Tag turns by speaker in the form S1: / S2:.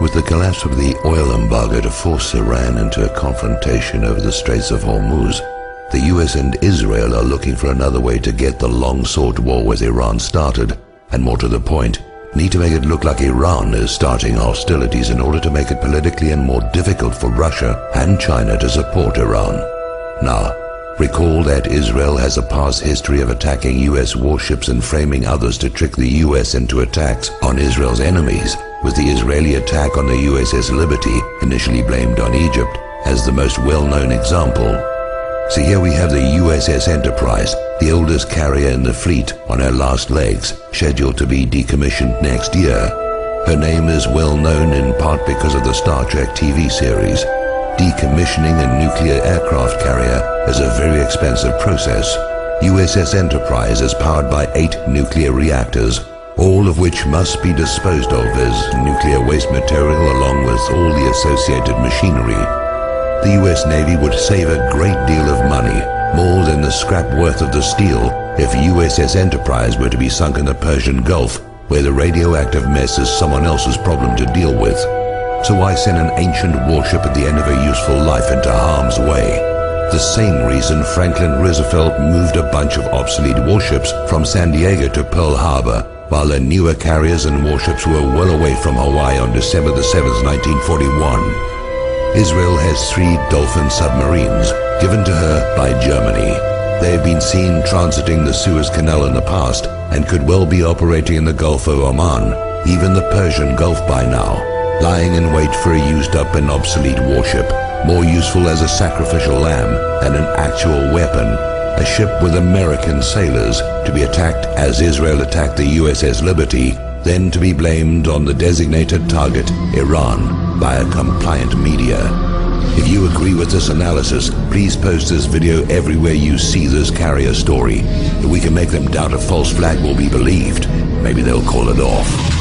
S1: With the collapse of the oil embargo to force Iran into a confrontation over the Straits of Hormuz, the US and Israel are looking for another way to get the long-sought war with Iran started, and more to the point, need to make it look like Iran is starting hostilities in order to make it politically and more difficult for Russia and China to support Iran. Now, recall that Israel has a past history of attacking US warships and framing others to trick the US into attacks on Israel's enemies, with the Israeli attack on the USS Liberty, initially blamed on Egypt, as the most well-known example. So here we have the USS Enterprise, the oldest carrier in the fleet, on her last legs, scheduled to be decommissioned next year. Her name is well known in part because of the Star Trek TV series. Decommissioning a nuclear aircraft carrier is a very expensive process. USS Enterprise is powered by 8 nuclear reactors, all of which must be disposed of as nuclear waste material along with all the associated machinery. The US Navy would save a great deal of money, more than the scrap worth of the steel, if USS Enterprise were to be sunk in the Persian Gulf, where the radioactive mess is someone else's problem to deal with. So why send an ancient warship at the end of a useful life into harm's way? The same reason Franklin Roosevelt moved a bunch of obsolete warships from San Diego to Pearl Harbor, while their newer carriers and warships were well away from Hawaii on December the 7th, 1941. Israel has 3 Dolphin submarines, given to her by Germany. They have been seen transiting the Suez Canal in the past and could well be operating in the Gulf of Oman, even the Persian Gulf by now, lying in wait for a used-up and obsolete warship, more useful as a sacrificial lamb than an actual weapon, a ship with American sailors to be attacked as Israel attacked the USS Liberty, then to be blamed on the designated target, Iran, by a compliant media. If you agree with this analysis, please post this video everywhere you see this carrier story. If we can make them doubt a false flag will be believed, maybe they'll call it off.